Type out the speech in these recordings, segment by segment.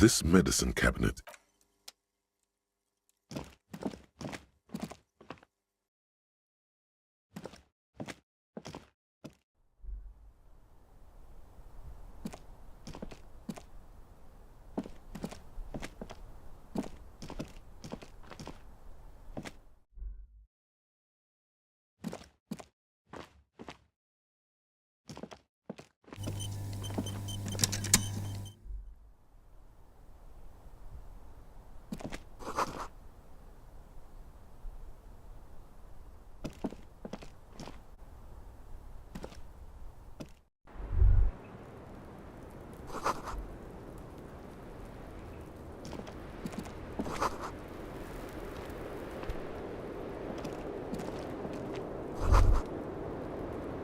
This medicine cabinet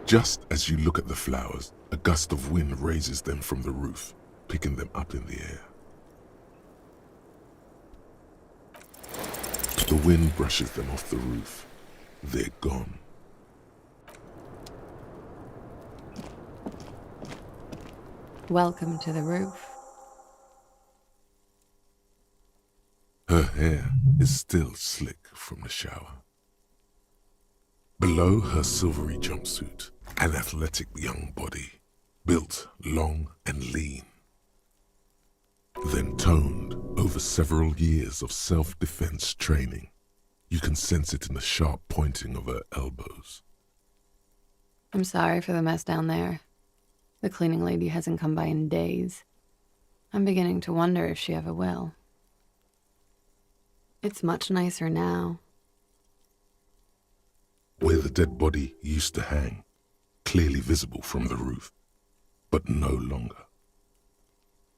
Just as you look at the flowers, a gust of wind raises them from the roof, picking them up in the air. The wind brushes them off the roof. They're gone. Welcome to the roof. Her hair is still slick from the shower. Below her silvery jumpsuit, an athletic young body, built long and lean. Then toned over several years of self-defense training. You can sense it in the sharp pointing of her elbows. I'm sorry for the mess down there. The cleaning lady hasn't come by in days. I'm beginning to wonder if she ever will. It's much nicer now. Where the dead body used to hang, clearly visible from the roof, but no longer.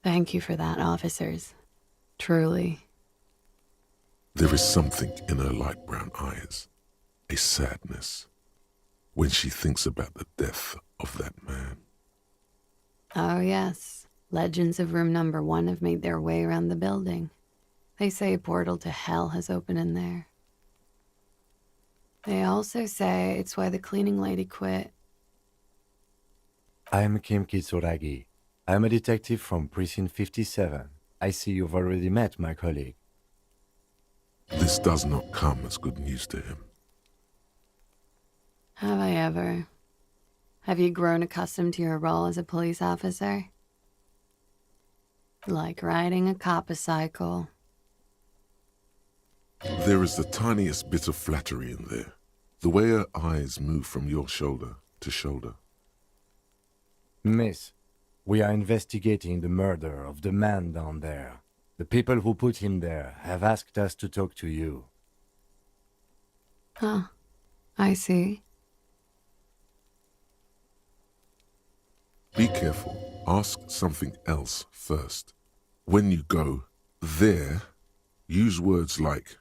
Thank you for that, officers. Truly. There is something in her light brown eyes, a sadness, when she thinks about the death of that man. Oh yes, legends of room number 1 have made their way around the building. They say a portal to hell has opened in there. They also say it's why the cleaning lady quit. I'm Kim Kitsuragi. I'm a detective from Precinct 57. I see you've already met my colleague. This does not come as good news to him. Have I ever? Have you grown accustomed to your role as a police officer? Like riding a copper-cycle. There is the tiniest bit of flattery in there. The way her eyes move from your shoulder to shoulder. Miss, we are investigating the murder of the man down there. The people who put him there have asked us to talk to you. Huh. I see. Be careful. Ask something else first. When you go there, use words like,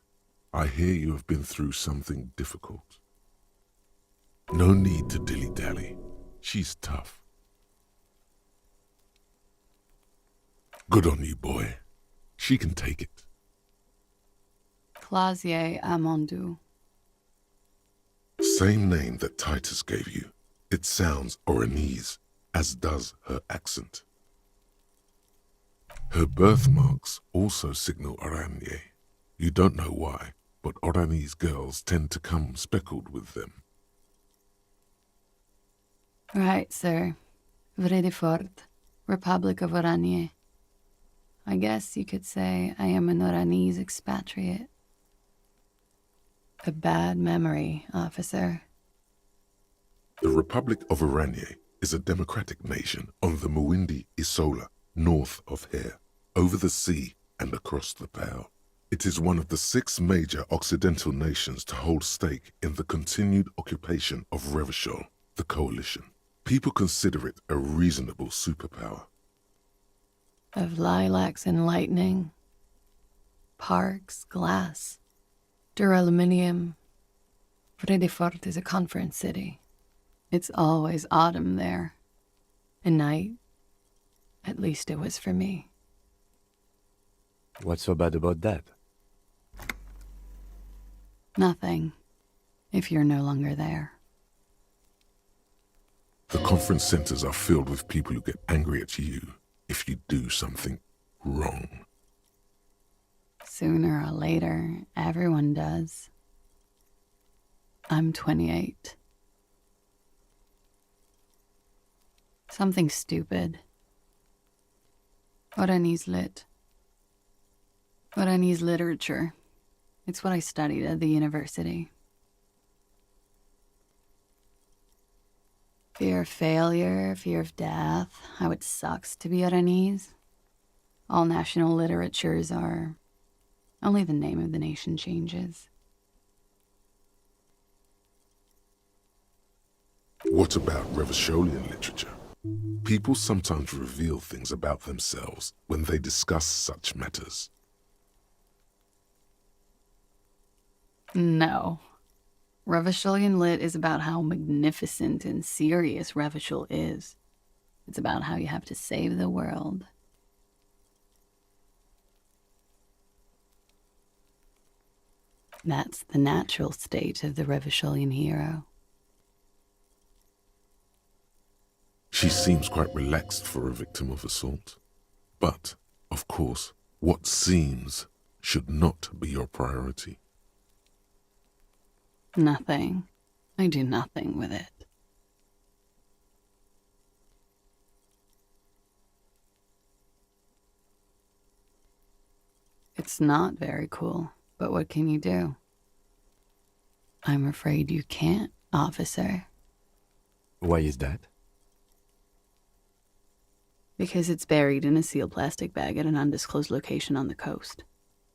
I hear you have been through something difficult. No need to dilly-dally. She's tough. Good on you, boy. She can take it. Clausier Amondou. Same name that Titus gave you. It sounds Oranese, as does her accent. Her birthmarks also signal Oranje. You don't know why, but Oranese girls tend to come speckled with them. Right, sir. Vredefort, Republic of Oranje. I guess you could say I am an Oranese expatriate. A bad memory, officer. The Republic of Oranje is a democratic nation on the Muindi Isola, north of here, over the sea and across the Pale. It is one of the 6 major Occidental nations to hold stake in the continued occupation of Revachol, the coalition. People consider it a reasonable superpower. Of lilacs and lightning, parks, glass, duraluminium. Vredefort is a conference city. It's always autumn there. A night. At least it was for me. What's so bad about that? Nothing, if you're no longer there. The conference centers are filled with people who get angry at you if you do something wrong. Sooner or later, everyone does. I'm 28. Something stupid. Oranese lit. Oranese literature. It's what I studied at the university. Fear of failure, fear of death, how it sucks to be Oranese. All national literatures are. Only the name of the nation changes. What about Revacholian literature? People sometimes reveal things about themselves when they discuss such matters. No. Revacholian lit is about how magnificent and serious Revachol is. It's about how you have to save the world. That's the natural state of the Revacholian hero. She seems quite relaxed for a victim of assault. But, of course, what seems should not be your priority. Nothing. I do nothing with it. It's not very cool, but what can you do? I'm afraid you can't, officer. Why is that? Because it's buried in a sealed plastic bag at an undisclosed location on the coast,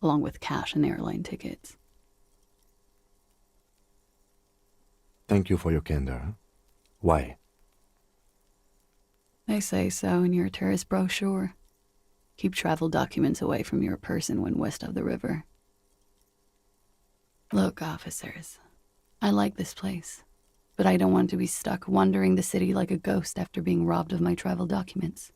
along with cash and airline tickets. Thank you for your candor. Why? They say so in your tourist brochure. Keep travel documents away from your person when west of the river. Look, officers, I like this place, but I don't want to be stuck wandering the city like a ghost after being robbed of my travel documents.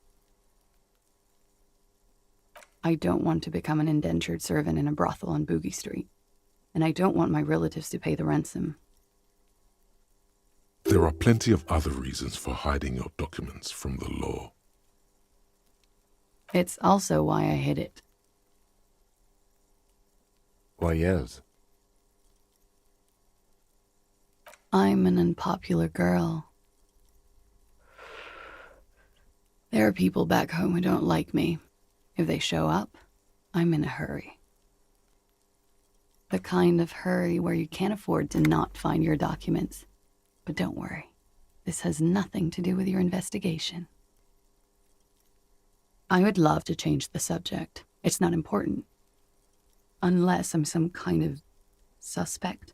I don't want to become an indentured servant in a brothel on Boogie Street, and I don't want my relatives to pay the ransom. There are plenty of other reasons for hiding your documents from the law. It's also why I hid it. Why else? I'm an unpopular girl. There are people back home who don't like me. If they show up, I'm in a hurry. The kind of hurry where you can't afford to not find your documents. But don't worry, this has nothing to do with your investigation. I would love to change the subject. It's not important. Unless I'm some kind of suspect.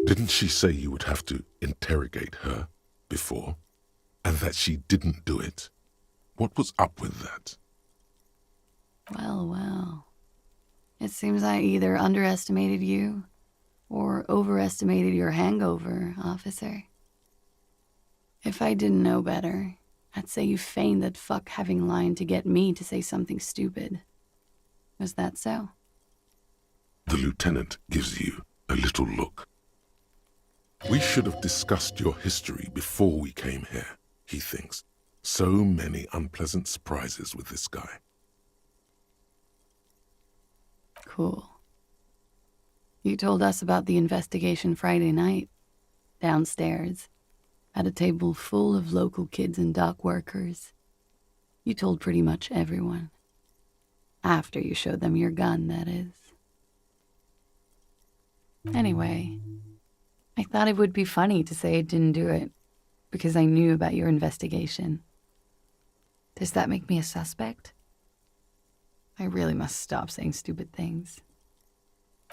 Didn't she say you would have to interrogate her before, and that she didn't do it? What was up with that? Well. It seems I either underestimated you or overestimated your hangover, officer. If I didn't know better, I'd say you feigned that fuck having lied to get me to say something stupid. Was that so? The lieutenant gives you a little look. We should have discussed your history before we came here, he thinks. So many unpleasant surprises with this guy. Cool. You told us about the investigation Friday night, downstairs, at a table full of local kids and dock workers. You told pretty much everyone. After you showed them your gun, that is. Anyway, I thought it would be funny to say I didn't do it, because I knew about your investigation. Does that make me a suspect? I really must stop saying stupid things.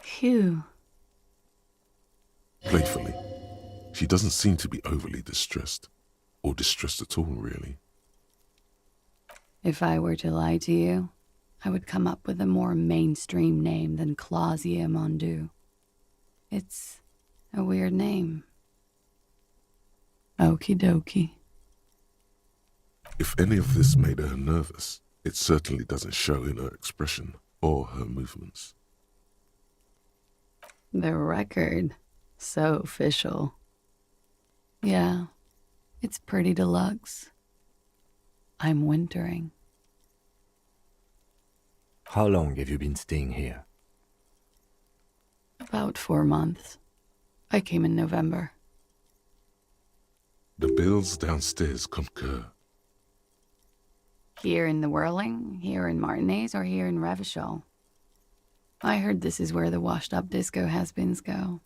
Phew. Playfully, she doesn't seem to be overly distressed, or distressed at all, really. If I were to lie to you, I would come up with a more mainstream name than Clausia Mondu. It's a weird name. Okie dokie. If any of this made her nervous, it certainly doesn't show in her expression or her movements. The record. So official. Yeah, it's pretty deluxe. I'm wintering. How long have you been staying here? About 4 months. I came in November. The bills downstairs concur. Here in the Whirling, here in Martinaise, or here in Revachol. I heard this is where the washed-up disco has-beens go.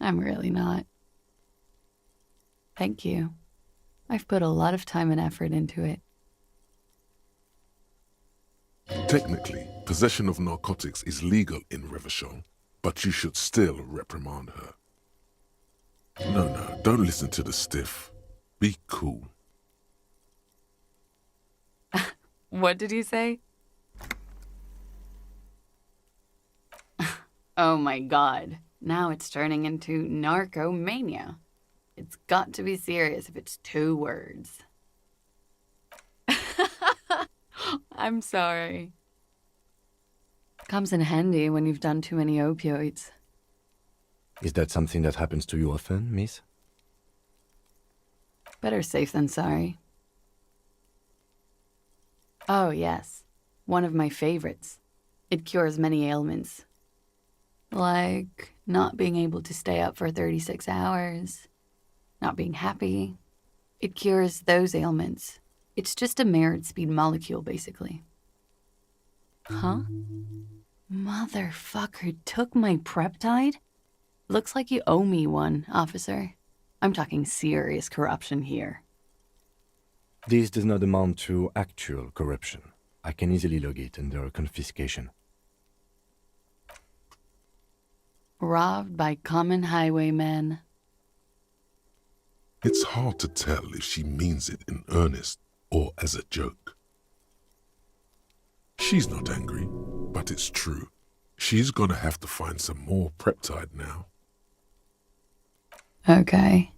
I'm really not. Thank you. I've put a lot of time and effort into it. Technically, possession of narcotics is legal in Revachol, but you should still reprimand her. No, don't listen to the stiff. Be cool. What did you say? Oh my god. Now it's turning into narcomania. It's got to be serious if it's 2 words. I'm sorry. Comes in handy when you've done too many opioids. Is that something that happens to you often, miss? Better safe than sorry. Oh, yes. One of my favorites. It cures many ailments. Like not being able to stay up for 36 hours, not being happy. It cures those ailments. It's just a merit speed molecule, basically. Huh? Motherfucker took my Preptide? Looks like you owe me one, officer. I'm talking serious corruption here. This does not amount to actual corruption. I can easily log it under confiscation. Robbed by common highwaymen. It's hard to tell if she means it in earnest or as a joke. She's not angry, but it's true. She's gonna have to find some more Preptide now. Okay.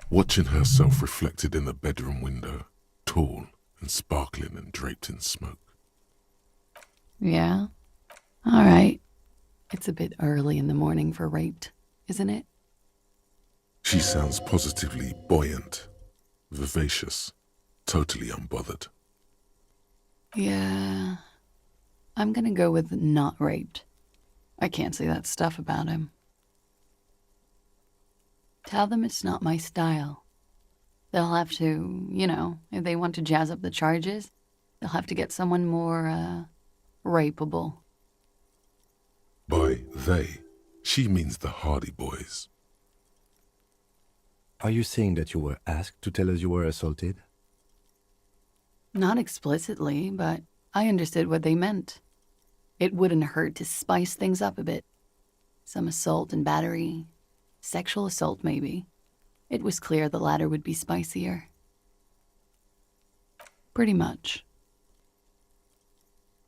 Watching herself reflected in the bedroom window, tall and sparkling and draped in smoke. Yeah? All right. It's a bit early in the morning for raped, isn't it? She sounds positively buoyant, vivacious, totally unbothered. Yeah. I'm gonna go with not raped. I can't say that stuff about him. Tell them it's not my style. They'll have to, if they want to jazz up the charges, they'll have to get someone more, rapeable. By they, she means the Hardy Boys. Are you saying that you were asked to tell us you were assaulted? Not explicitly, but I understood what they meant. It wouldn't hurt to spice things up a bit. Some assault and battery. Sexual assault, maybe. It was clear the latter would be spicier. Pretty much.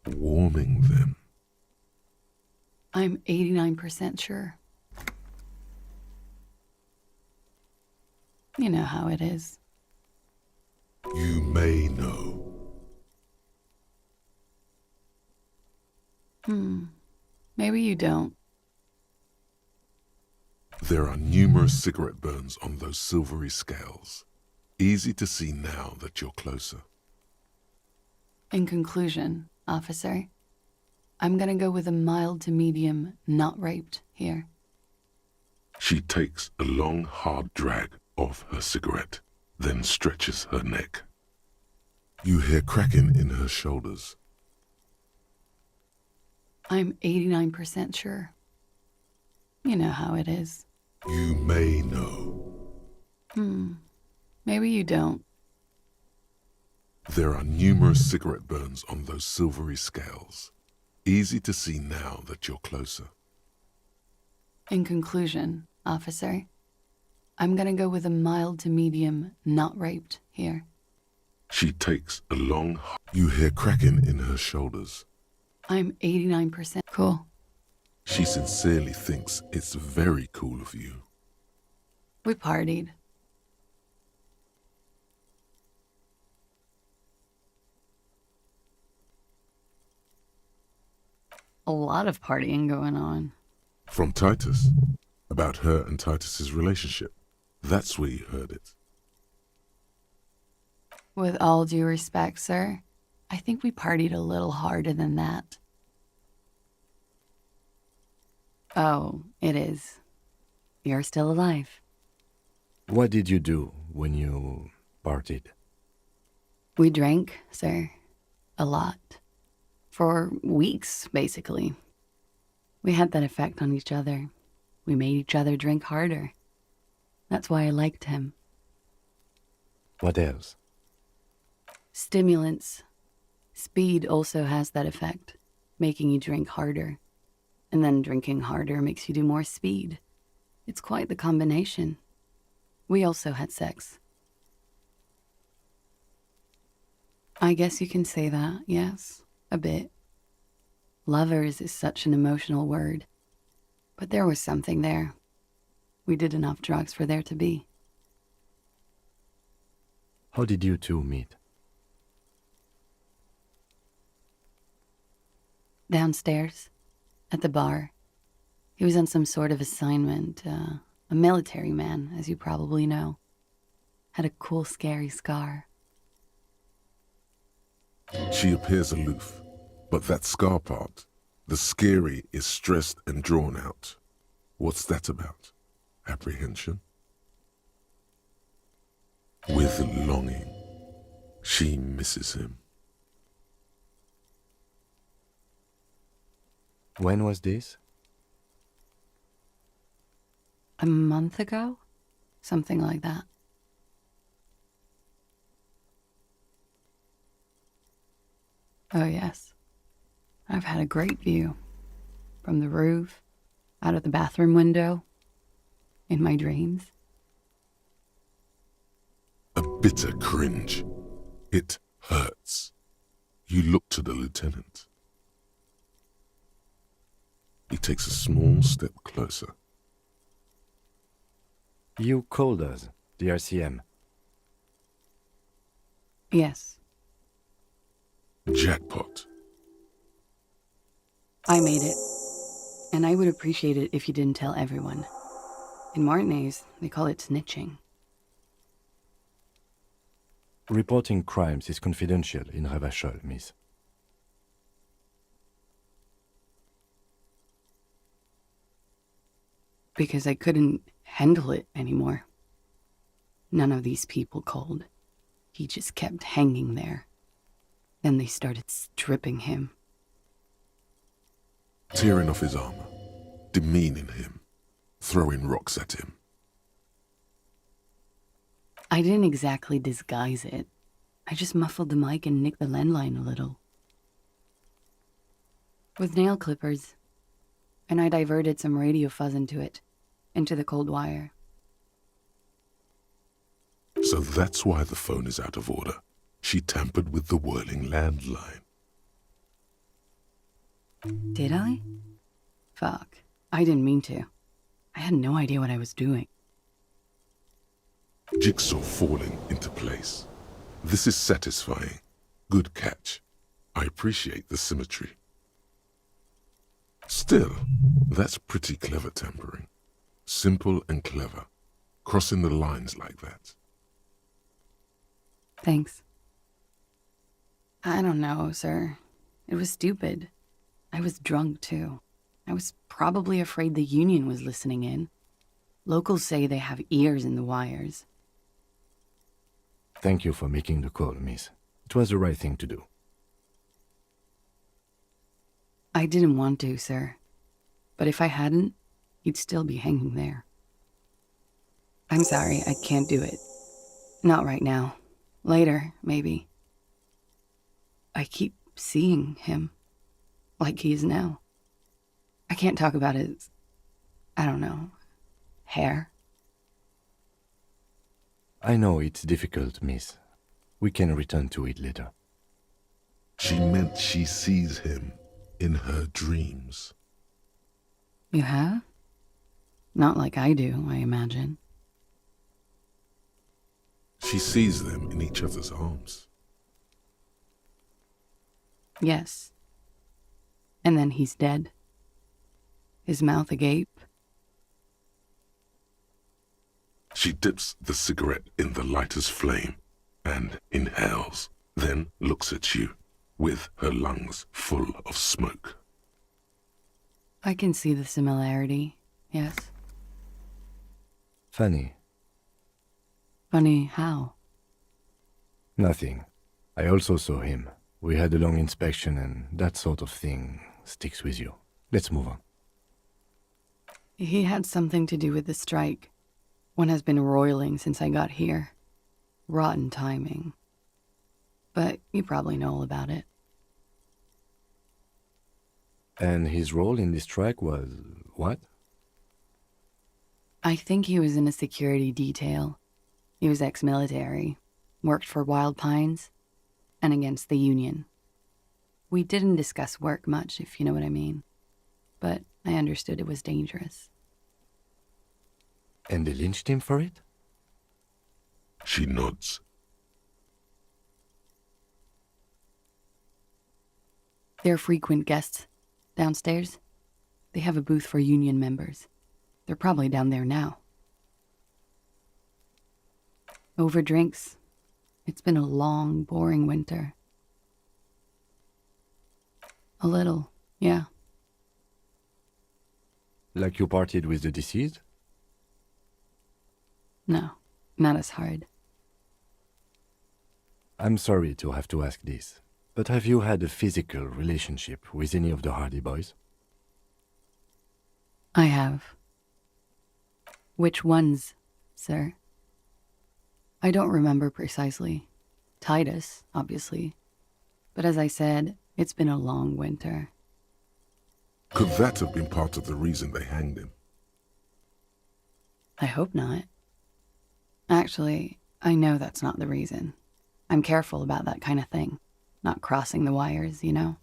Warming them. I'm 89% sure. You know how it is. You may know. Maybe you don't. There are numerous cigarette burns on those silvery scales. Easy to see now that you're closer. In conclusion, officer, I'm gonna go with a mild to medium not raped here. She takes a long, hard drag off her cigarette, then stretches her neck. You hear cracking in her shoulders. I'm 89% sure. You know how it is. You may know. Maybe you don't. There are numerous cigarette burns on those silvery scales. Easy to see now that you're closer. In conclusion, officer, I'm gonna go with a mild to medium not raped here. She takes a long... You hear cracking in her shoulders. I'm 89% cool. She sincerely thinks it's very cool of you. We partied. A lot of partying going on. From Titus. About her and Titus's relationship. That's where you heard it. With all due respect, sir, I think we partied a little harder than that. Oh, it is. You're still alive. What did you do when you partied? We drank, sir. A lot. For weeks, basically. We had that effect on each other. We made each other drink harder. That's why I liked him. What else? Stimulants. Speed also has that effect, making you drink harder. And then drinking harder makes you do more speed. It's quite the combination. We also had sex. I guess you can say that, yes, a bit. Lovers is such an emotional word. But there was something there. We did enough drugs for there to be. How did you two meet? Downstairs, at the bar. He was on some sort of assignment, a military man, as you probably know. Had a cool, scary scar. She appears aloof, but that scar part, the scary, is stressed and drawn out. What's that about? Apprehension? With longing, she misses him. When was this? A month ago? Something like that. Oh, yes. I've had a great view. From the roof, out of the bathroom window, in my dreams. A bitter cringe. It hurts. You look to the lieutenant. He takes a small step closer. You called us, the RCM. Yes, Jackpot. I made it. And I would appreciate it if you didn't tell everyone. In Martinaise, they call it snitching. Reporting crimes is confidential in Revachol, miss. Because I couldn't handle it anymore. None of these people called. He just kept hanging there. Then they started stripping him. Tearing off his armor, demeaning him, throwing rocks at him. I didn't exactly disguise it. I just muffled the mic and nicked the landline a little. With nail clippers. And I diverted some radio fuzz into it, into the cold wire. So that's why the phone is out of order. She tampered with the whirling landline. Did I? Fuck. I didn't mean to. I had no idea what I was doing. Jigsaw falling into place. This is satisfying. Good catch. I appreciate the symmetry. Still, that's pretty clever tampering. Simple and clever. Crossing the lines like that. Thanks. I don't know, sir. It was stupid. I was drunk, too. I was probably afraid the union was listening in. Locals say they have ears in the wires. Thank you for making the call, miss. It was the right thing to do. I didn't want to, sir. But if I hadn't, he'd still be hanging there. I'm sorry, I can't do it. Not right now. Later, maybe. I keep seeing him. Like he is now. I can't talk about his, I don't know, hair. I know it's difficult, miss. We can return to it later. She meant she sees him in her dreams. You have? Not like I do, I imagine. She sees them in each other's arms. Yes. And then he's dead. His mouth agape. She dips the cigarette in the lighter's flame. and inhales, then looks at you with her lungs full of smoke. I can see the similarity, yes. Funny. Funny how? Nothing. I also saw him. We had a long inspection and that sort of thing sticks with you. Let's move on. He had something to do with the strike. One has been roiling since I got here. Rotten timing. But you probably know all about it. And his role in this strike was what? I think he was in a security detail. He was ex-military, worked for Wild Pines, and against the Union. We didn't discuss work much, if you know what I mean. But I understood it was dangerous. And they lynched him for it? She nods. They're frequent guests downstairs. They have a booth for Union members. They're probably down there now. Over drinks. It's been a long, boring winter. A little, yeah. Like you partied with the deceased? No, not as hard. I'm sorry to have to ask this, but have you had a physical relationship with any of the Hardy Boys? I have. Which ones, sir? I don't remember precisely. Titus, obviously. But as I said, it's been a long winter. Could that have been part of the reason they hanged him? I hope not. Actually, I know that's not the reason. I'm careful about that kind of thing. Not crossing the wires, you know?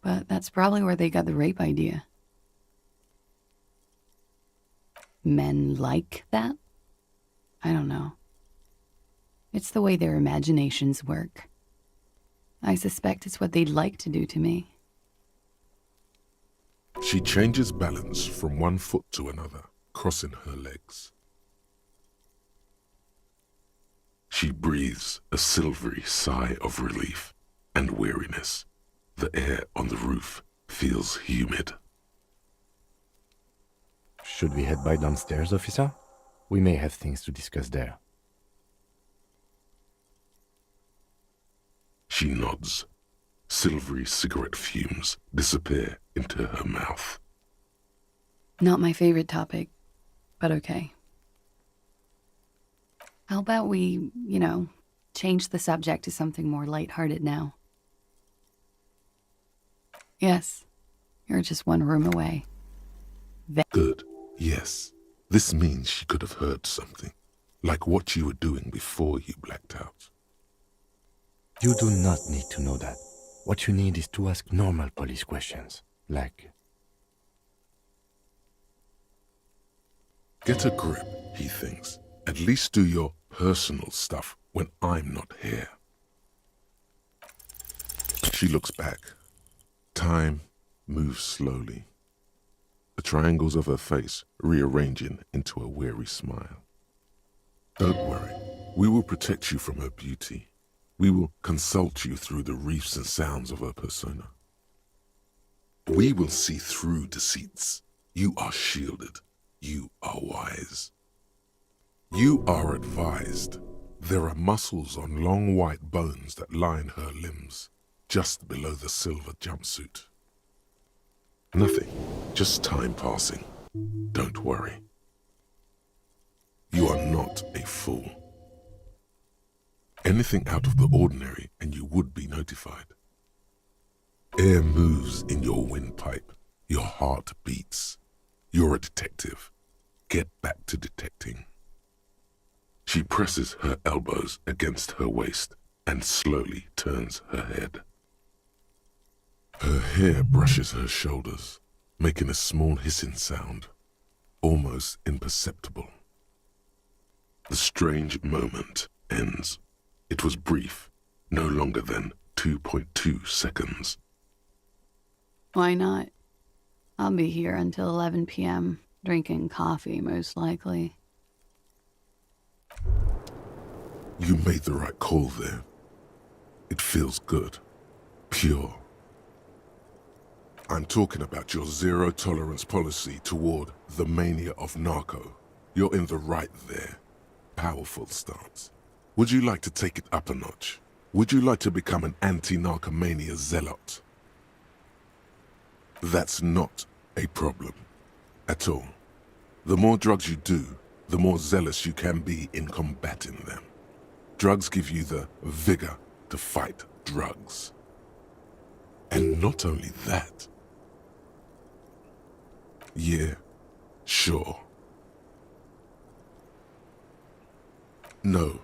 But that's probably where they got the rape idea. Men like that? I don't know. It's the way their imaginations work. I suspect it's what they'd like to do to me. She changes balance from one foot to another, crossing her legs. She breathes a silvery sigh of relief and weariness. The air on the roof feels humid. Should we head by downstairs, officer? We may have things to discuss there. She nods. Silvery cigarette fumes disappear into her mouth. Not my favorite topic, but okay. How about we, change the subject to something more lighthearted now? Yes, you're just one room away. Good, yes. This means she could have heard something, like what you were doing before you blacked out. You do not need to know that. What you need is to ask normal police questions, like... Get a grip, he thinks. At least do your personal stuff when I'm not here. She looks back. Time moves slowly. The triangles of her face rearranging into a weary smile. Don't worry. We will protect you from her beauty. We will consult you through the reefs and sounds of her persona. We will see through deceits. You are shielded. You are wise. You are advised. There are muscles on long white bones that line her limbs, just below the silver jumpsuit. Nothing, just time passing. Don't worry. You are not a fool. Anything out of the ordinary and you would be notified. Air moves in your windpipe. Your heart beats. You're a detective. Get back to detecting. She presses her elbows against her waist and slowly turns her head. Her hair brushes her shoulders, making a small hissing sound, almost imperceptible. The strange moment ends. It was brief, no longer than 2.2 seconds. Why not? I'll be here until 11 p.m., drinking coffee, most likely. You made the right call there. It feels good. Pure. I'm talking about your zero-tolerance policy toward the mania of narco. You're in the right there. Powerful stance. Would you like to take it up a notch? Would you like to become an anti-narcomania zealot? That's not a problem at all. The more drugs you do, the more zealous you can be in combating them. Drugs give you the vigor to fight drugs. And not only that. Yeah, sure. No,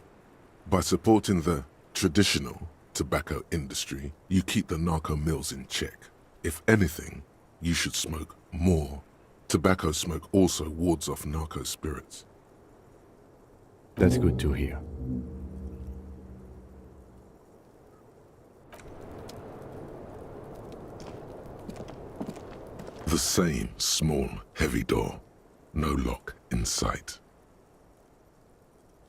by supporting the traditional tobacco industry, you keep the narco mills in check. If anything, you should smoke more. Tobacco smoke also wards off narco spirits. That's good to hear. The same small, heavy door. No lock in sight.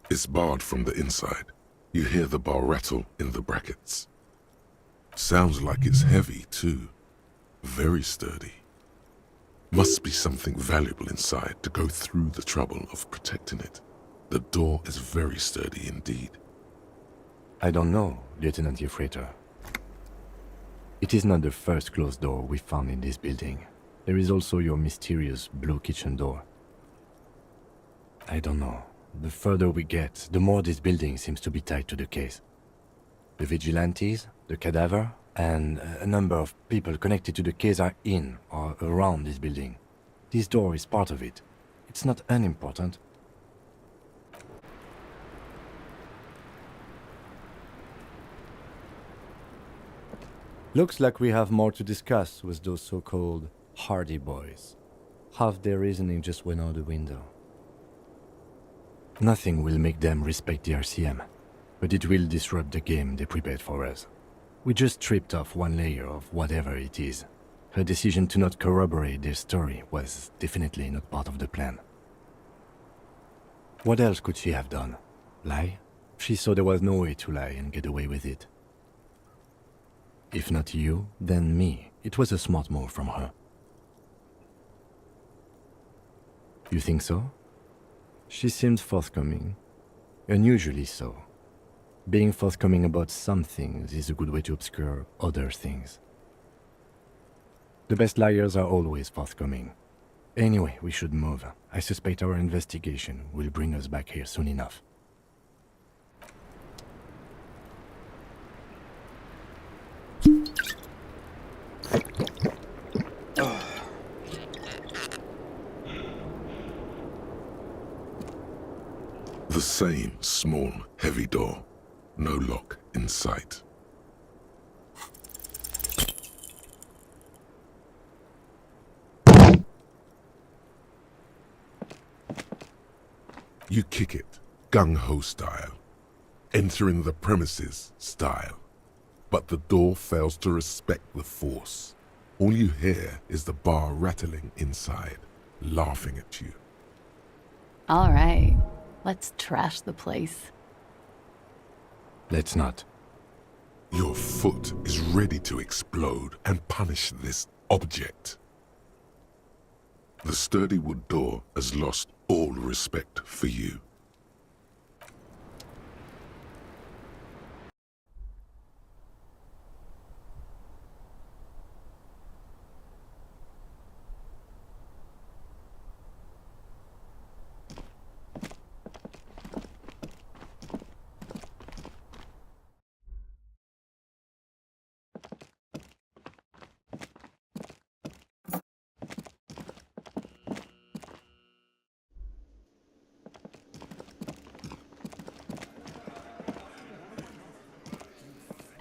It's barred from the inside. You hear the bar rattle in the brackets. Sounds like it's heavy, too. Very sturdy. Must be something valuable inside to go through the trouble of protecting it. The door is very sturdy indeed. I don't know, Lieutenant Yefreiter. It is not the first closed door we found in this building. There is also your mysterious blue kitchen door. I don't know. The further we get, the more this building seems to be tied to the case. The vigilantes, the cadaver, and a number of people connected to the case are in or around this building. This door is part of it. It's not unimportant. Looks like we have more to discuss with those so-called Hardy boys. Half their reasoning just went out the window. Nothing will make them respect the RCM, but it will disrupt the game they prepared for us. We just stripped off one layer of whatever it is. Her decision to not corroborate their story was definitely not part of the plan. What else could she have done? Lie? She saw there was no way to lie and get away with it. If not you, then me. It was a smart move from her. You think so? She seemed forthcoming. Unusually so. Being forthcoming about some things is a good way to obscure other things. The best liars are always forthcoming. Anyway, we should move. I suspect our investigation will bring us back here soon enough. The same small, heavy door. No lock in sight. You kick it, gung-ho style. Entering the premises style. But the door fails to respect the force. All you hear is the bar rattling inside, laughing at you. All right, let's trash the place. Let's not. Your foot is ready to explode and punish this object. The sturdy wood door has lost all respect for you.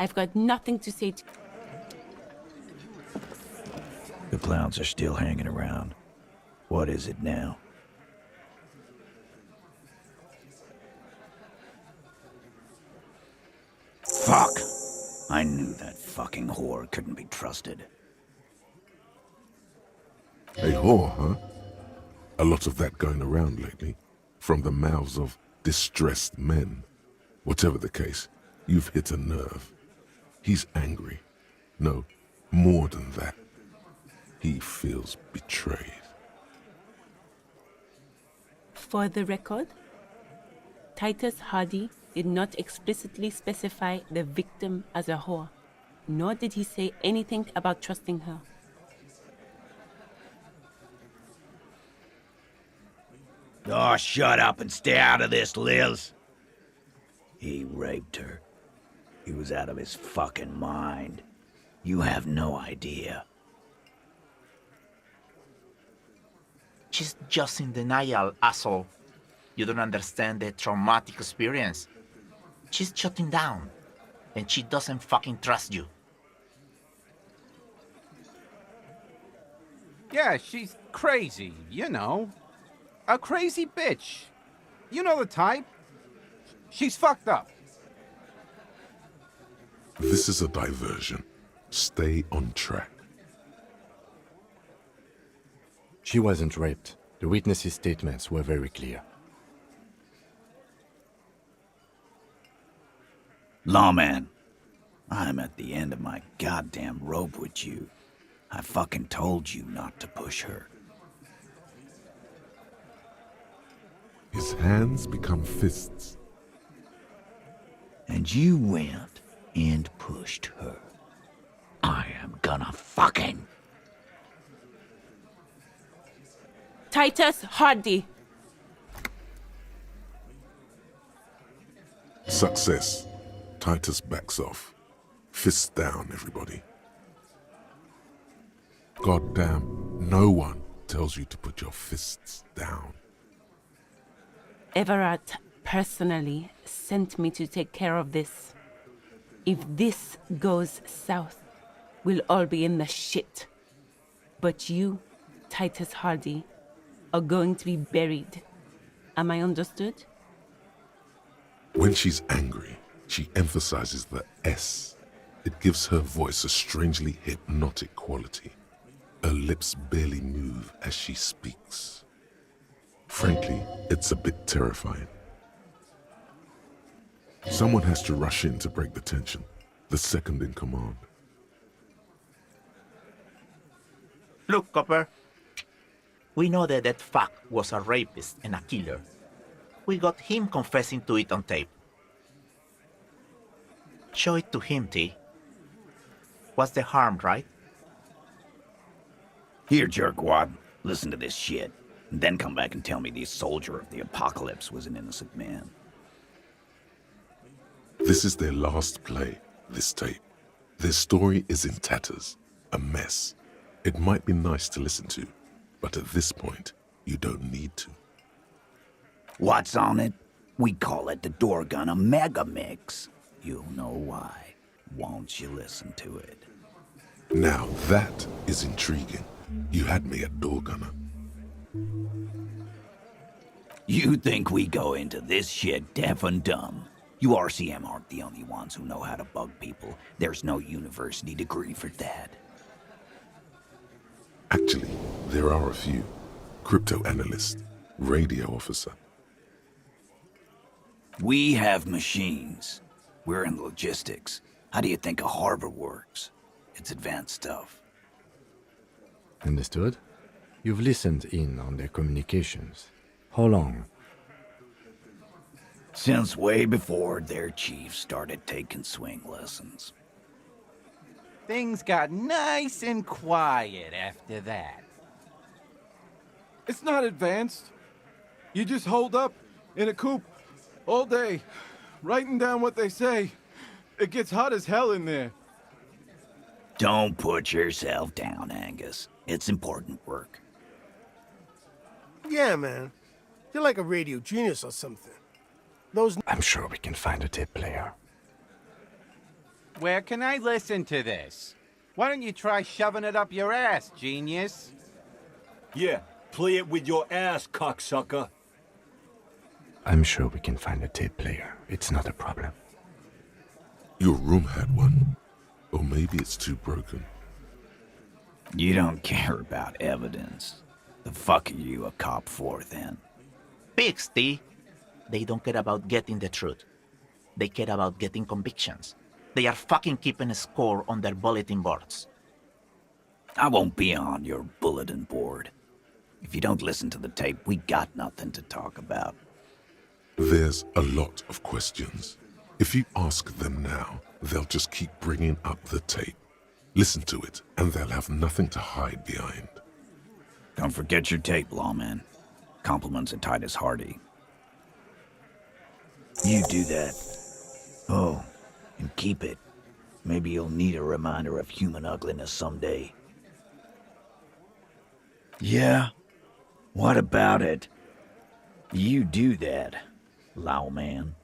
I've got nothing to say to... The clowns are still hanging around. What is it now? Fuck! I knew that fucking whore couldn't be trusted. A whore, huh? A lot of that going around lately. From the mouths of distressed men. Whatever the case, you've hit a nerve. He's angry. No, more than that. He feels betrayed. For the record, Titus Hardy did not explicitly specify the victim as a whore, nor did he say anything about trusting her. Oh, shut up and stay out of this, Liz. He raped her. He was out of his fucking mind. You have no idea. She's just in denial, asshole. You don't understand the traumatic experience. She's shutting down, and she doesn't fucking trust you. Yeah, she's crazy, you know. A crazy bitch. You know the type. She's fucked up. This is a diversion. Stay on track. She wasn't raped. The witnesses' statements were very clear. Lawman, I'm at the end of my goddamn rope with you. I fucking told you not to push her. His hands become fists. And you went and pushed her. I am gonna fucking... Titus Hardy! Success. Titus backs off. Fists down, everybody. Goddamn, no one tells you to put your fists down. Everett personally sent me to take care of this. If this goes south, we'll all be in the shit. But you, Titus Hardy, are going to be buried. Am I understood? When she's angry, she emphasizes the S. It gives her voice a strangely hypnotic quality. Her lips barely move as she speaks. Frankly, it's a bit terrifying. Someone has to rush in to break the tension. The second in command. Look, Copper. We know that that fuck was a rapist and a killer. We got him confessing to it on tape. Show it to him, T. What's the harm, right? Here, jerkwad, listen to this shit. And then come back and tell me the soldier of the apocalypse was an innocent man. This is their last play, this tape. Their story is in tatters, a mess. It might be nice to listen to, but at this point, you don't need to. What's on it? We call it the door gun a mega mix. You'll know why, won't you listen to it? Now that is intriguing. You had me at door gunner. You think we go into this shit deaf and dumb? You RCM aren't the only ones who know how to bug people. There's no university degree for that. Actually, there are a few. Crypto analyst, radio officer. We have machines. We're in logistics. How do you think a harbor works? It's advanced stuff. Understood? You've listened in on their communications. How long? Since way before their chief started taking swing lessons. Things got nice and quiet after that. It's not advanced. You just hold up in a coop all day, writing down what they say. It gets hot as hell in there. Don't put yourself down, Angus. It's important work. Yeah, man. You're like a radio genius or something. Those... I'm sure we can find a tape player. Where can I listen to this? Why don't you try shoving it up your ass, genius? Yeah, play it with your ass, cocksucker. I'm sure we can find a tape player. It's not a problem. Your room had one. Or maybe it's too broken. You don't care about evidence. The fuck are you a cop for, then? Pigs, T. They don't care about getting the truth. They care about getting convictions. They are fucking keeping a score on their bulletin boards. I won't be on your bulletin board. If you don't listen to the tape, we got nothing to talk about. There's a lot of questions. If you ask them now, they'll just keep bringing up the tape. Listen to it, and they'll have nothing to hide behind. Don't forget your tape, lawman. Compliments of Titus Hardy. You do that. Oh, and keep it. Maybe you'll need a reminder of human ugliness someday. Yeah? What about it? You do that, lawman.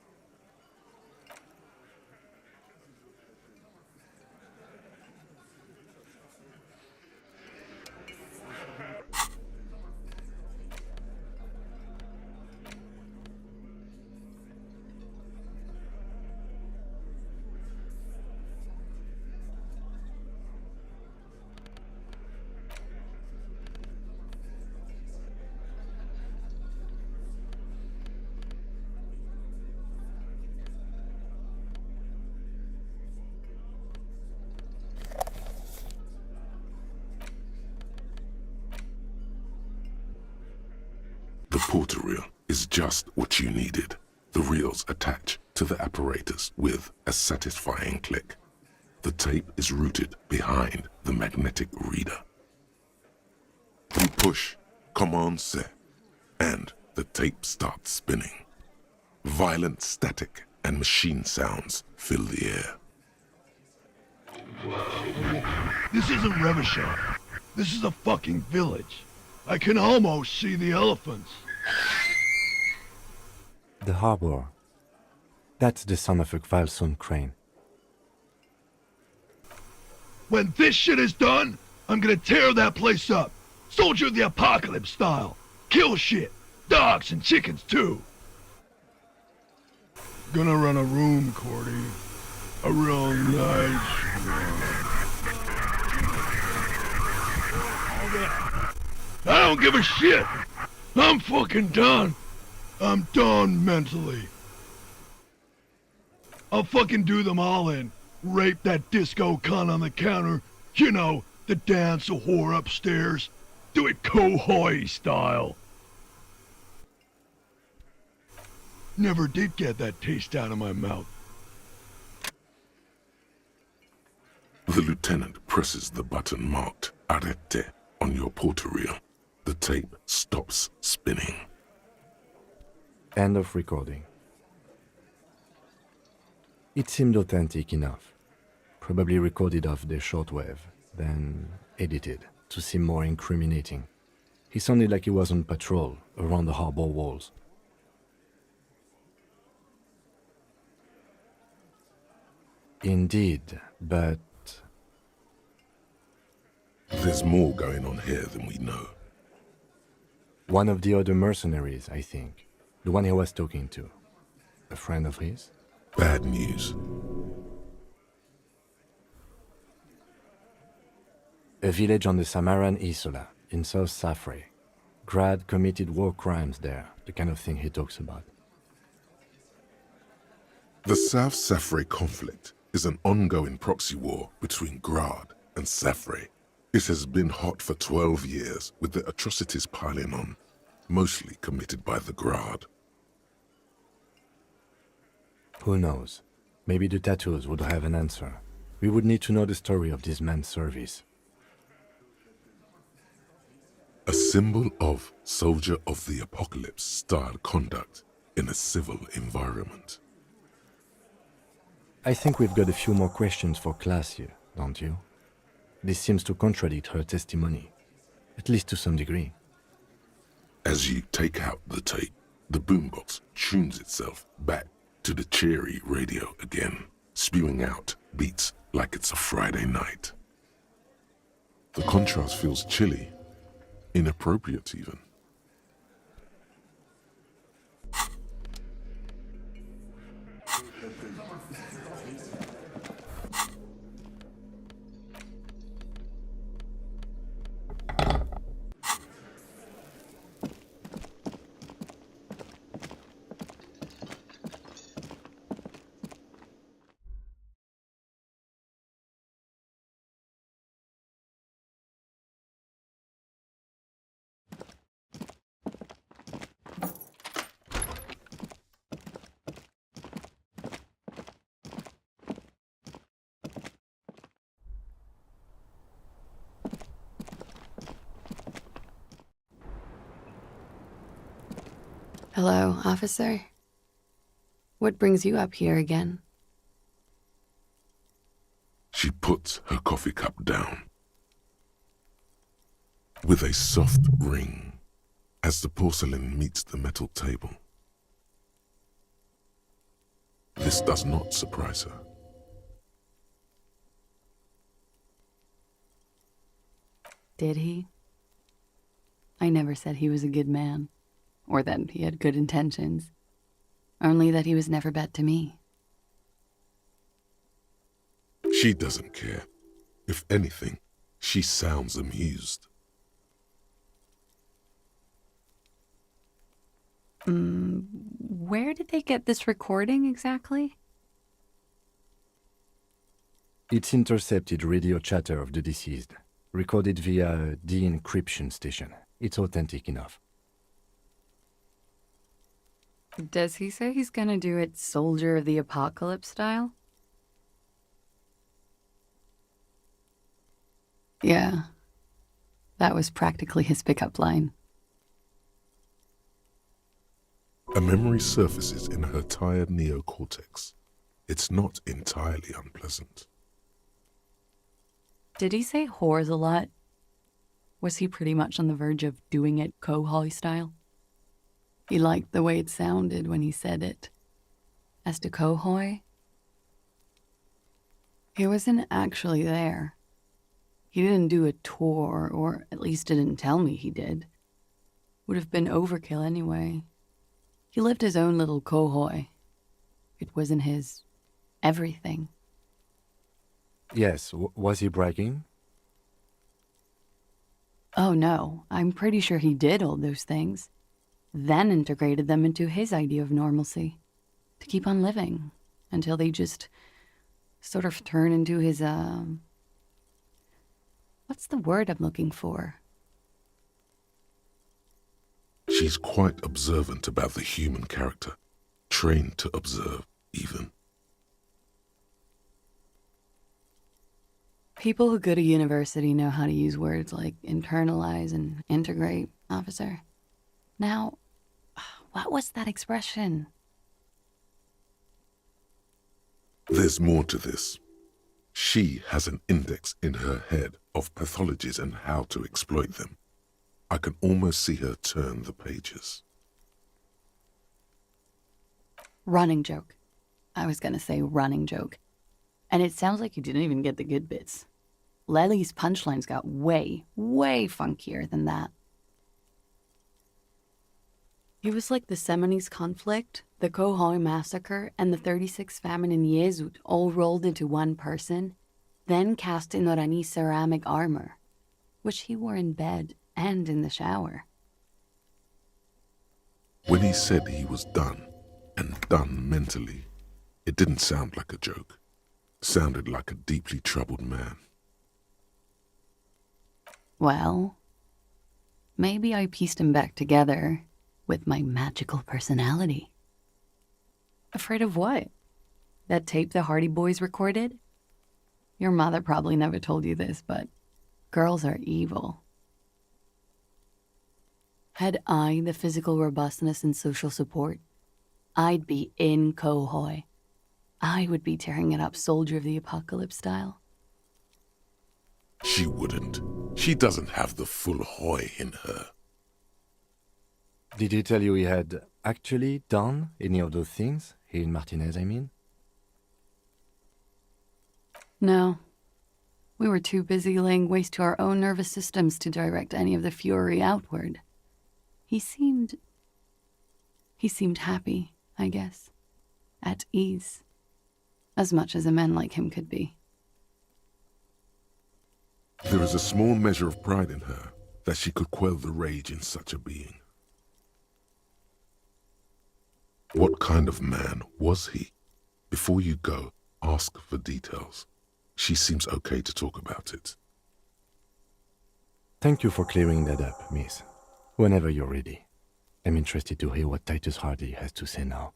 The porter reel is just what you needed. The reels attach to the apparatus with a satisfying click. The tape is routed behind the magnetic reader. You push Command C, and the tape starts spinning. Violent static and machine sounds fill the air. This isn't Revachol. This is a fucking village. I can almost see the elephants. The harbor. That's the sound of a Kvalson crane. When this shit is done, I'm gonna tear that place up. Soldier of the Apocalypse style. Kill shit. Dogs and chickens too. Gonna run a room, Cordy. A real nice one. I don't give a shit. I'm fucking done. I'm done mentally. I'll fucking do them all in. Rape that disco cunt on the counter. You know, the dance a whore upstairs. Do it Kohoi style. Never did get that taste out of my mouth. The lieutenant presses the button marked Arrete on your porter reel. The tape stops spinning. End of recording. It seemed authentic enough. Probably recorded off the shortwave, then edited to seem more incriminating. He sounded like he was on patrol around the harbor walls. Indeed, but... There's more going on here than we know. One of the other mercenaries, I think. The one he was talking to. A friend of his? Bad news. A village on the Samaran Isola, in South Safre. Grad committed war crimes there, the kind of thing he talks about. The South Safre conflict is an ongoing proxy war between Grad and Safre. It has been hot for 12 years, with the atrocities piling on, mostly committed by the Grad. Who knows? Maybe the tattoos would have an answer. We would need to know the story of this man's service. A symbol of soldier of the apocalypse style conduct in a civil environment. I think we've got a few more questions for class here, don't you? This seems to contradict her testimony, at least to some degree. As you take out the tape, the boombox tunes itself back to the cheery radio again, spewing out beats like it's a Friday night. The contrast feels chilly, inappropriate even. Hello, officer. What brings you up here again? She puts her coffee cup down with a soft ring as the porcelain meets the metal table. This does not surprise her. Did he? I never said he was a good man, or that he had good intentions, only that he was never bad to me. She doesn't care. If anything, she sounds amused. Where did they get this recording exactly? It's intercepted radio chatter of the deceased, recorded via a de-encryption station. It's authentic enough. Does he say he's gonna do it Soldier of the Apocalypse style? Yeah. That was practically his pickup line. A memory surfaces in her tired neocortex. It's not entirely unpleasant. Did he say whores a lot? Was he pretty much on the verge of doing it Kohoi style? He liked the way it sounded when he said it. As to Kohoi, he wasn't actually there. He didn't do a tour, or at least didn't tell me he did. Would have been overkill anyway. He lived his own little Kohoi. It wasn't his everything. Yes, was he bragging? Oh no, I'm pretty sure he did all those things, then integrated them into his idea of normalcy, to keep on living, until they just sort of turn into his, what's the word I'm looking for? She's quite observant about the human character, trained to observe, even. People who go to university know how to use words like internalize and integrate, officer. Now, what was that expression? There's more to this. She has an index in her head of pathologies and how to exploit them. I can almost see her turn the pages. Running joke. I was gonna say running joke. And it sounds like you didn't even get the good bits. Lely's punchlines got way, way funkier than that. He was like the Seminoles conflict, the Kohoi massacre, and the 36 famine in Yezut all rolled into one person, then cast in Orani ceramic armor, which he wore in bed and in the shower. When he said he was done, and done mentally, it didn't sound like a joke. It sounded like a deeply troubled man. Well, maybe I pieced him back together with my magical personality. Afraid of what? That tape the Hardy Boys recorded? Your mother probably never told you this, but girls are evil. Had I the physical robustness and social support, I'd be in Kohoi. I would be tearing it up Soldier of the Apocalypse style. She wouldn't. She doesn't have the full Hoi in her. Did he tell you he had actually done any of those things? Here in Martinaise, I mean? No. We were too busy laying waste to our own nervous systems to direct any of the fury outward. He seemed happy, I guess. At ease. As much as a man like him could be. There is a small measure of pride in her that she could quell the rage in such a being. What kind of man was he? Before you go, ask for details. She seems okay to talk about it. Thank you for clearing that up, miss. Whenever you're ready. I'm interested to hear what Titus Hardy has to say now.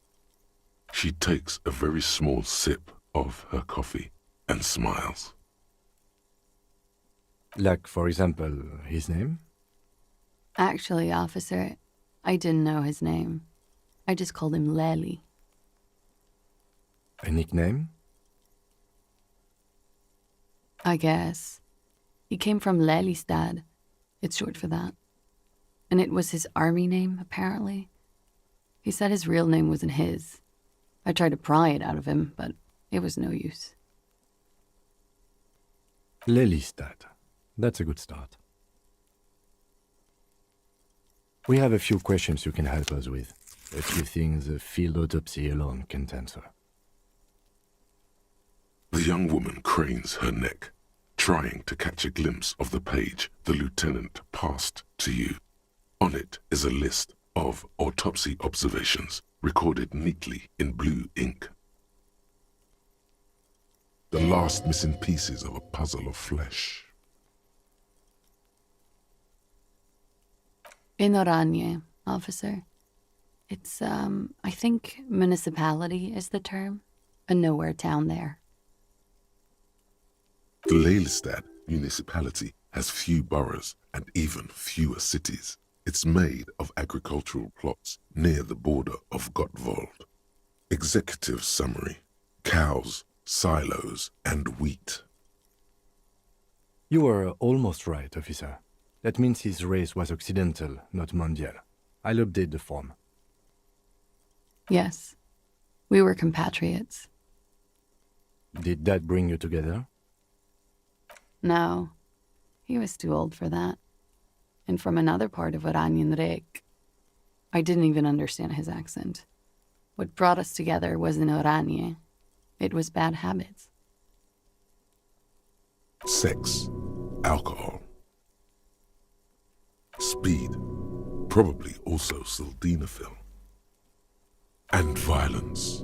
She takes a very small sip of her coffee and smiles. Like, for example, his name? Actually, officer, I didn't know his name. I just called him Lely. A nickname? I guess. He came from Lelystad. It's short for that. And it was his army name, apparently. He said his real name wasn't his. I tried to pry it out of him, but it was no use. Lelystad. That's a good start. We have a few questions you can help us with. A few things a field autopsy alone can't answer. The young woman cranes her neck, trying to catch a glimpse of the page the lieutenant passed to you. On it is a list of autopsy observations recorded neatly in blue ink. The last missing pieces of a puzzle of flesh. In Oranje, officer. It's, I think municipality is the term. A nowhere town there. The Lelystad municipality has few boroughs and even fewer cities. It's made of agricultural plots near the border of Gottwald. Executive summary: cows, silos, and wheat. You were almost right, officer. That means his race was Occidental, not Mondial. I'll update the form. Yes. We were compatriots. Did that bring you together? No. He was too old for that. And from another part of Oranjenrijk. I didn't even understand his accent. What brought us together wasn't Oranje. It was bad habits. Sex, alcohol, speed, probably also sildenafil, and violence.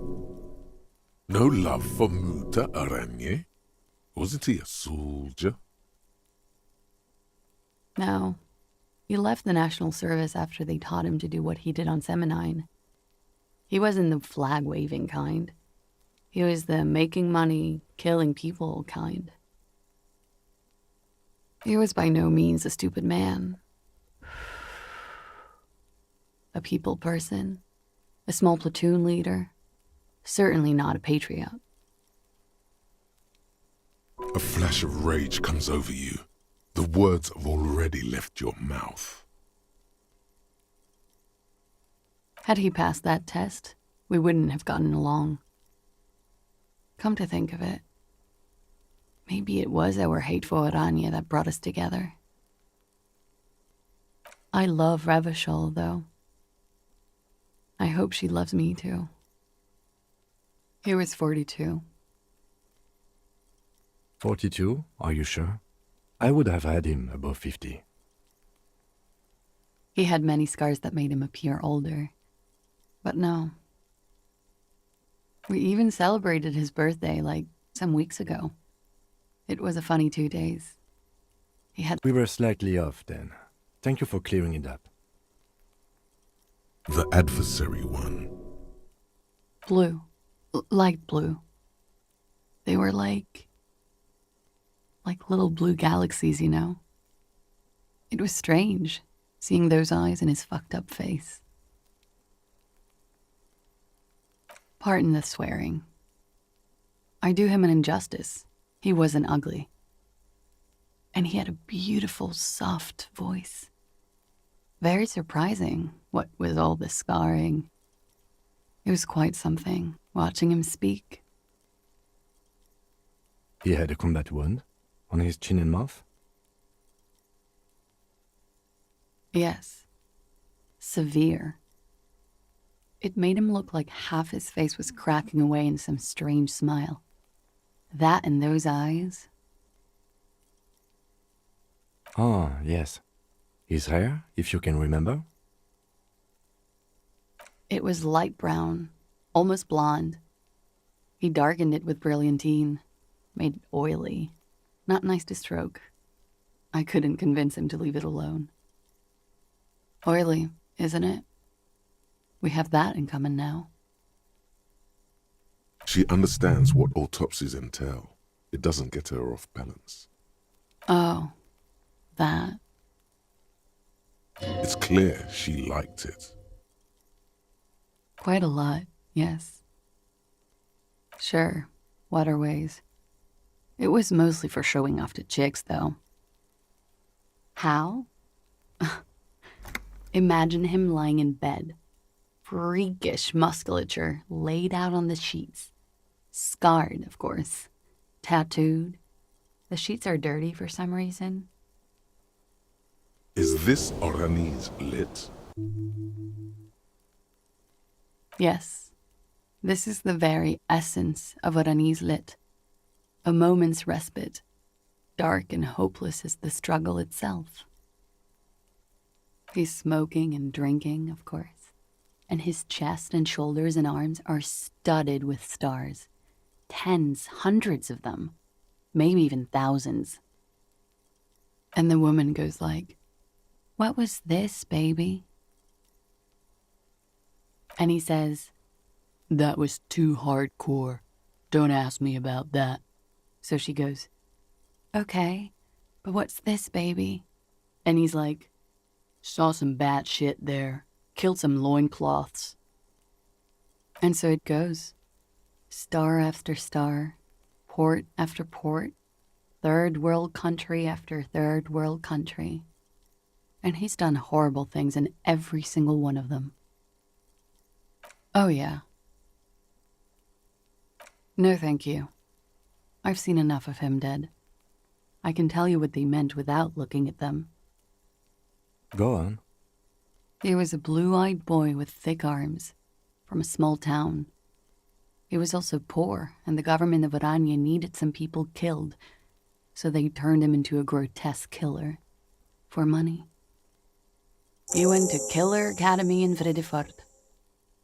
No love for Muta Oranje? Wasn't he a soldier? No. He left the National Service after they taught him to do what he did on Seminine. He wasn't the flag-waving kind. He was the making money, killing people kind. He was by no means a stupid man. A people person. A small platoon leader. Certainly not a patriot. A flash of rage comes over you. The words have already left your mouth. Had he passed that test, we wouldn't have gotten along. Come to think of it, maybe it was our hate for Oranje that brought us together. I love Revachol, though. I hope she loves me, too. He was 42. 42? Are you sure? I would have had him above 50. He had many scars that made him appear older. But no. We even celebrated his birthday, like, some weeks ago. It was a funny 2 days. We were slightly off then. Thank you for clearing it up. The adversary one. Blue. Light blue. They were like little blue galaxies, you know? It was strange, seeing those eyes in his fucked up face. Pardon the swearing. I do him an injustice. He wasn't ugly. And he had a beautiful, soft voice. Very surprising, what with all the scarring. It was quite something, watching him speak. He had a combat wound on his chin and mouth? Yes. Severe. It made him look like half his face was cracking away in some strange smile. That and those eyes. Ah, yes. His hair, if you can remember? It was light brown, almost blonde. He darkened it with brilliantine, made it oily. Not nice to stroke. I couldn't convince him to leave it alone. Oily, isn't it? We have that in common now. She understands what autopsies entail. It doesn't get her off balance. Oh, that. It's clear she liked it. Quite a lot, yes. Sure, waterways. It was mostly for showing off to chicks, though. How? Imagine him lying in bed. Freakish musculature laid out on the sheets. Scarred, of course. Tattooed. The sheets are dirty for some reason. Is this Oranese lit? Yes. This is the very essence of Oranese lit. A moment's respite. Dark and hopeless as the struggle itself. He's smoking and drinking, of course. And his chest and shoulders and arms are studded with stars. Tens, hundreds of them. Maybe even thousands. And the woman goes like, "What was this, baby?" And he says, "That was too hardcore. Don't ask me about that." So she goes, "Okay, but what's this, baby?" And he's like, "Saw some bat shit there. Killed some loincloths." And so it goes. Star after star, port after port, third world country after third world country. And he's done horrible things in every single one of them. Oh, yeah. No, thank you. I've seen enough of him dead. I can tell you what they meant without looking at them. Go on. He was a blue-eyed boy with thick arms, from a small town. He was also poor, and the government of Oranje needed some people killed, so they turned him into a grotesque killer. For money. He went to Killer Academy in Vredefort.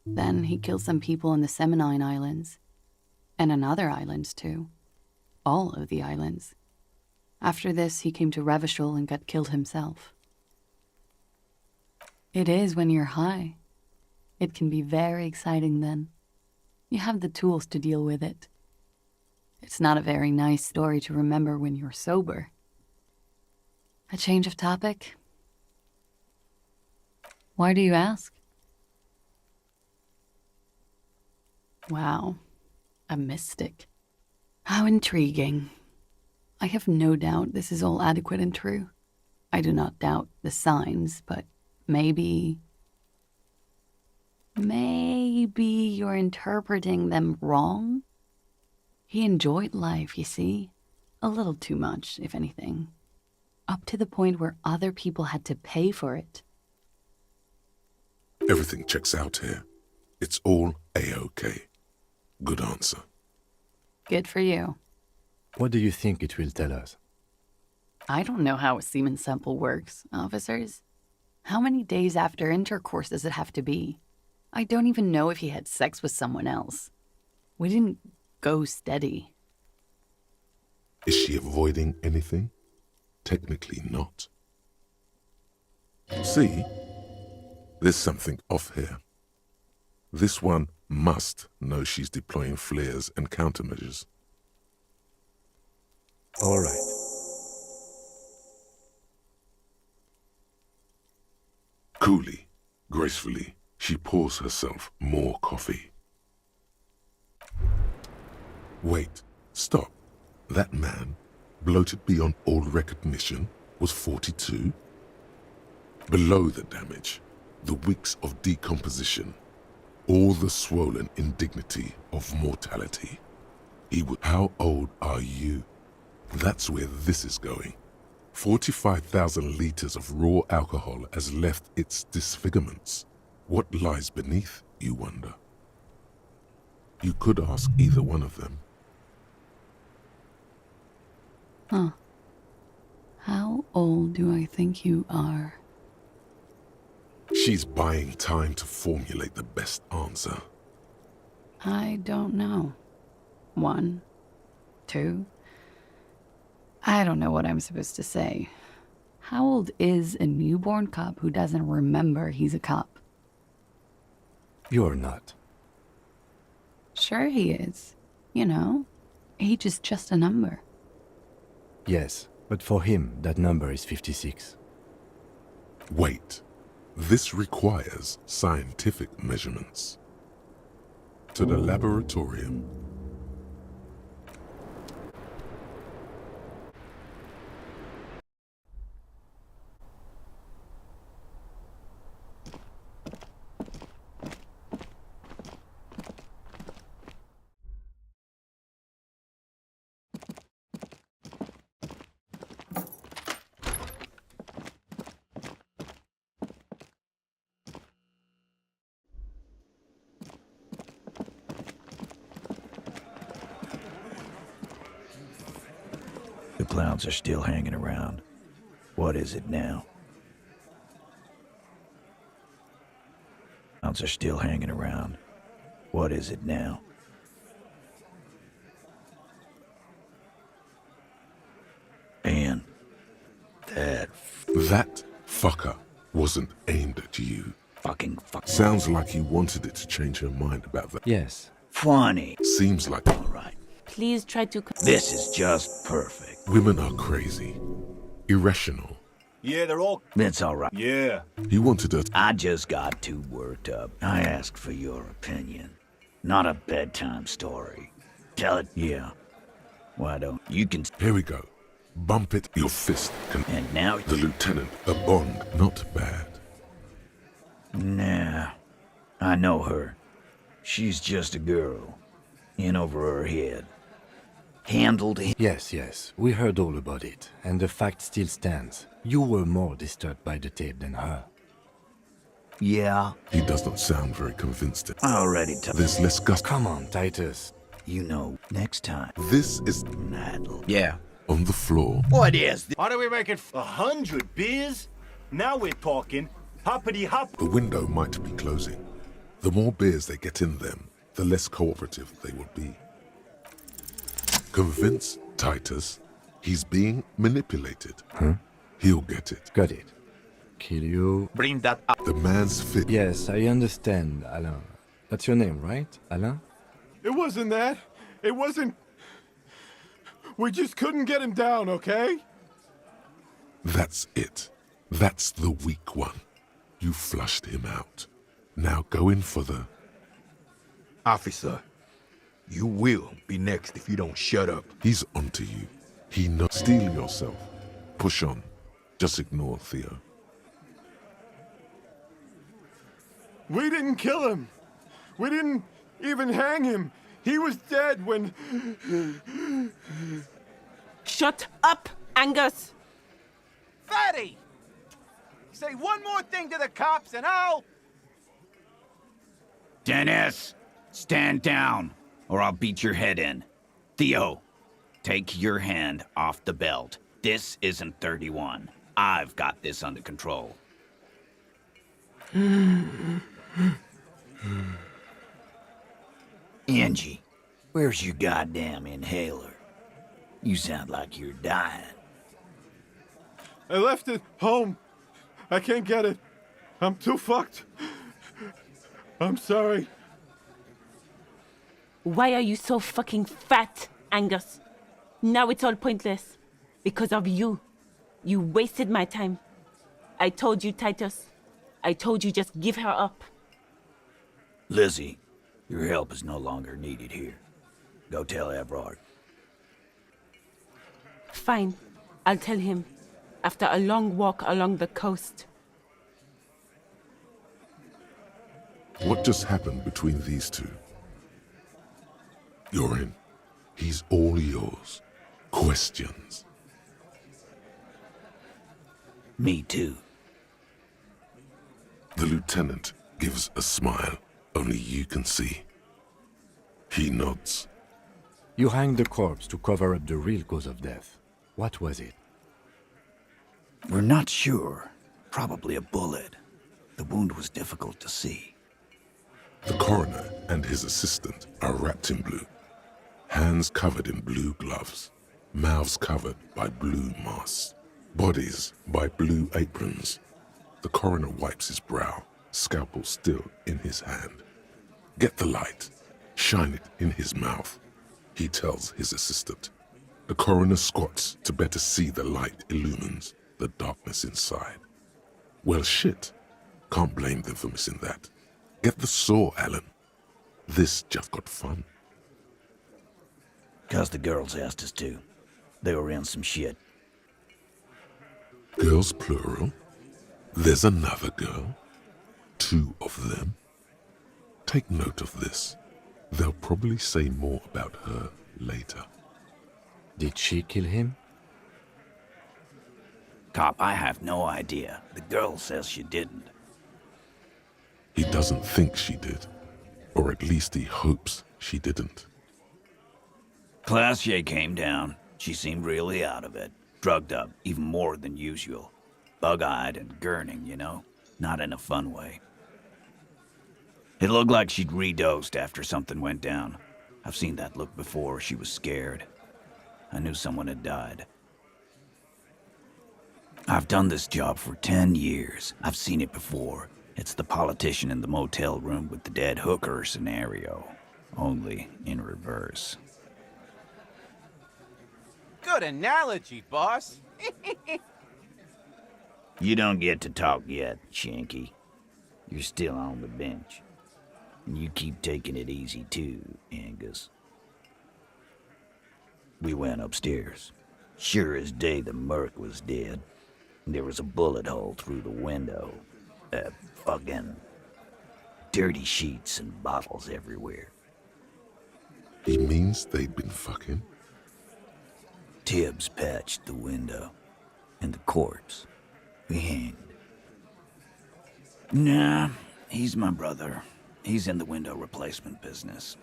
Then he killed some people in the Semenine Islands. And on other islands, too. All of the islands. After this, he came to Revachol and got killed himself. It is when you're high. It can be very exciting then. You have the tools to deal with it. It's not a very nice story to remember when you're sober. A change of topic? Why do you ask? Wow, a mystic. How intriguing. I have no doubt this is all adequate and true. I do not doubt the signs, but maybe you're interpreting them wrong? He enjoyed life, you see. A little too much, if anything. Up to the point where other people had to pay for it. Everything checks out here. It's all A-OK. Good answer. Good for you. What do you think it will tell us? I don't know how a semen sample works, officers. How many days after intercourse does it have to be? I don't even know if he had sex with someone else. We didn't go steady. Is she avoiding anything? Technically not. See? There's something off here. This one must know she's deploying flares and countermeasures. All right. Coolly, gracefully, she pours herself more coffee. Wait, stop. That man, bloated beyond all recognition, was 42? Below the damage, the weeks of decomposition, all the swollen indignity of mortality. How old are you? That's where this is going. 45,000 liters of raw alcohol has left its disfigurements. What lies beneath, you wonder? You could ask either one of them. Huh. How old do I think you are? She's buying time to formulate the best answer. I don't know. 1, 2. I don't know what I'm supposed to say. How old is a newborn cop who doesn't remember he's a cop? You're not. Sure he is. You know, age is just a number. Yes, but for him, that number is 56. Wait. This requires scientific measurements. to the laboratorium. The clouds are still hanging around. What is it now? Clouds are still hanging around. What is it now? And that fucker wasn't aimed at you. fucking fuck. Sounds like he wanted it to change her mind about that. Yes. Funny. Seems like All right. Please try to... This is just perfect. women are crazy, irrational. Yeah, they're all... That's all right. Yeah. He wanted her. I just got too worked up. I asked for your opinion. Not a bedtime story. Tell it. Yeah. Why don't you can... Here we go. Bump it, your fist. And now... The lieutenant, a Bond, not bad. Nah. I know her. She's just a girl. In over her head. Handled him. Yes, yes. We heard all about it. And the fact still stands. You were more disturbed by the tape than her. Yeah. He does not sound very convinced. I already told... There's less gusto. Come on, Titus. You know, next time... This is Nadal. Yeah. on the floor. What is this? Why do we make it 100 beers? Now we're talking. Hoppity hop. The window might be closing. The more beers they get in them, the less cooperative they will be. Convince Titus he's being manipulated. Huh? He'll get it. Got it. Kill you. Bring that up. The man's fit. Yes, I understand, Alain. That's your name, right, Alain? It wasn't that. It wasn't... We just couldn't get him down, okay? That's it. That's the weak one. You flushed him out. Now go in for the... Officer, you will be next if you don't shut up. He's onto you. He knows. Steel yourself. Push on. Just ignore Theo. We didn't kill him. We didn't even hang him. He was dead when... Shut up, Angus! Fatty! Say one more thing to the cops and I'll... Dennis, stand down, or I'll beat your head in. Theo, take your hand off the belt. This isn't 31. I've got this under control. Angie, where's your goddamn inhaler? You sound like you're dying. I left it home. I can't get it. I'm too fucked. I'm sorry. Why are you so fucking fat, Angus? Now it's all pointless. Because of you. You wasted my time. I told you, Titus. I told you just give her up. Lizzie, your help is no longer needed here. Go tell Everard. Fine. I'll tell him. After a long walk along the coast. What just happened between these two? You're in. He's all yours. Questions. Me too. The lieutenant gives a smile only you can see. He nods. You hanged the corpse to cover up the real cause of death. What was it? We're not sure. Probably a bullet. The wound was difficult to see. The coroner and his assistant are wrapped in blue. Hands covered in blue gloves. Mouths covered by blue masks. Bodies by blue aprons. The coroner wipes his brow, scalpel still in his hand. Get the light. Shine it in his mouth, he tells his assistant. The coroner squats to better see the light illumines the darkness inside. Well, shit. Can't blame them for missing that. Get the saw, Alan. This just got fun. 'Cause the girls asked us to. They were in some shit. Girls plural? There's another girl? 2 of them? Take note of this. They'll probably say more about her later. Did she kill him? Cop, I have no idea. The girl says she didn't. He doesn't think she did. Or at least he hopes she didn't. Classier came down. She seemed really out of it. Drugged up, even more than usual. Bug-eyed and gurning, you know? Not in a fun way. It looked like she'd redosed after something went down. I've seen that look before. She was scared. I knew someone had died. I've done this job for 10 years. I've seen it before. It's the politician in the motel room with the dead hooker scenario. Only in reverse. Good analogy, boss. You don't get to talk yet, Shanky. You're still on the bench. And you keep taking it easy too, Angus. We went upstairs. Sure as day the merc was dead. There was a bullet hole through the window. Fucking dirty sheets and bottles everywhere. He means they'd been fucking? Tibbs patched the window. And the corpse. We hanged. Nah, he's my brother. He's in the window replacement business.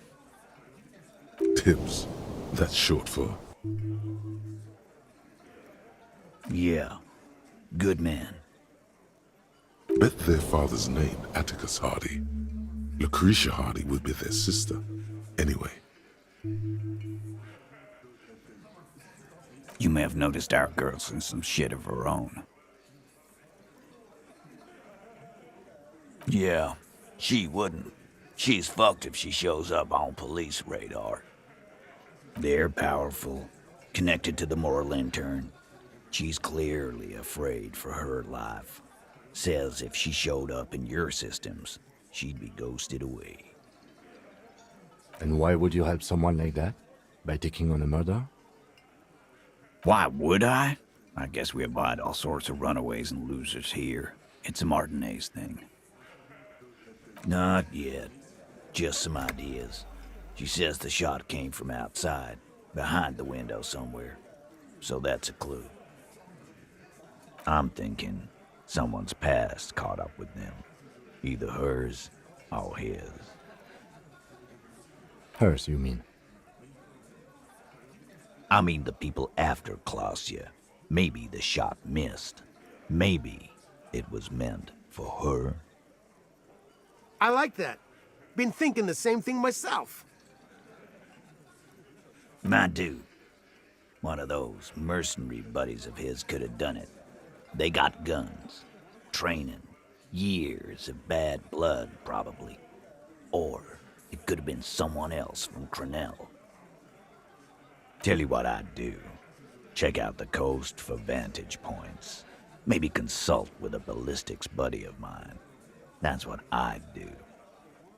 Tibbs. That's short for... Yeah. Good man. Bet their father's name, Atticus Hardy. Lucretia Hardy would be their sister. Anyway. You may have noticed our girl's in some shit of her own. Yeah, she wouldn't. She's fucked if she shows up on police radar. They're powerful, connected to the moral intern. She's clearly afraid for her life. Says if she showed up in your systems, she'd be ghosted away. And why would you help someone like that? By taking on a murder? Why would I? I guess we abide all sorts of runaways and losers here. It's a Martinaise thing. Not yet. Just some ideas. She says the shot came from outside, behind the window somewhere. So that's a clue. I'm thinking someone's past caught up with them. Either hers or his. Hers, you mean? I mean the people after Clausia. Maybe the shot missed. Maybe it was meant for her. I like that. Been thinking the same thing myself. My dude. One of those mercenary buddies of his could have done it. They got guns. Training. Years of bad blood, probably. Or it could have been someone else from Crenell. Tell you what I'd do. Check out the coast for vantage points. Maybe consult with a ballistics buddy of mine. That's what I'd do.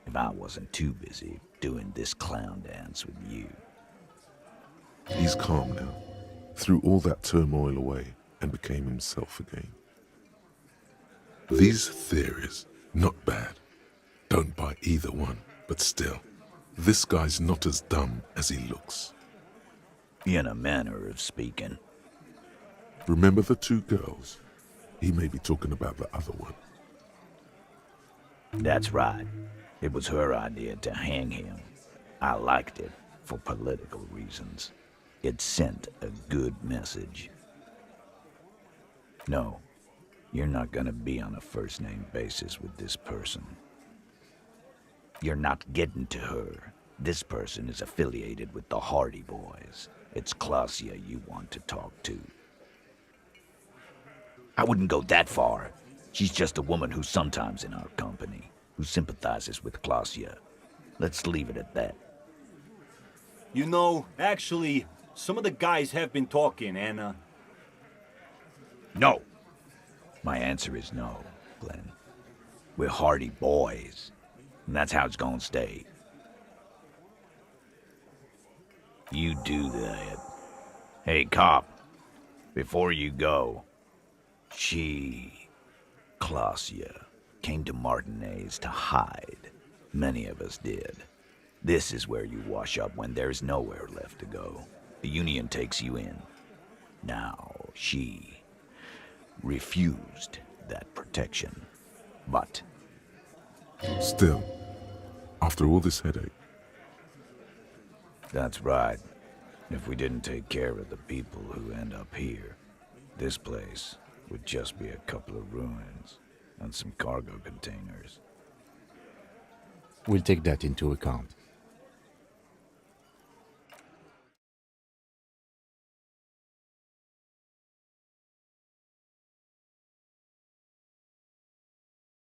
If I wasn't too busy doing this clown dance with you. He's calm now. Threw all that turmoil away and became himself again. These theories, not bad. Don't buy either one, but still, this guy's not as dumb as he looks. In a manner of speaking. Remember the 2 girls? He may be talking about the other one. That's right. It was her idea to hang him. I liked it for political reasons. It sent a good message. No, you're not gonna be on a first-name basis with this person. You're not getting to her. This person is affiliated with the Hardy Boys. It's Clausia you want to talk to. I wouldn't go that far. She's just a woman who's sometimes in our company, who sympathizes with Clausia. Let's leave it at that. You know, actually, some of the guys have been talking, and, No. My answer is no, Glenn. We're Hardy Boys, and that's how it's gonna stay. You do that. Hey, cop, before you go, Klausya, came to Martinaise to hide. Many of us did. This is where you wash up when there's nowhere left to go. The Union takes you in. Now, she refused that protection, but... Still, after all this headache... That's right. If we didn't take care of the people who end up here, this place would just be a couple of ruins and some cargo containers. We'll take that into account.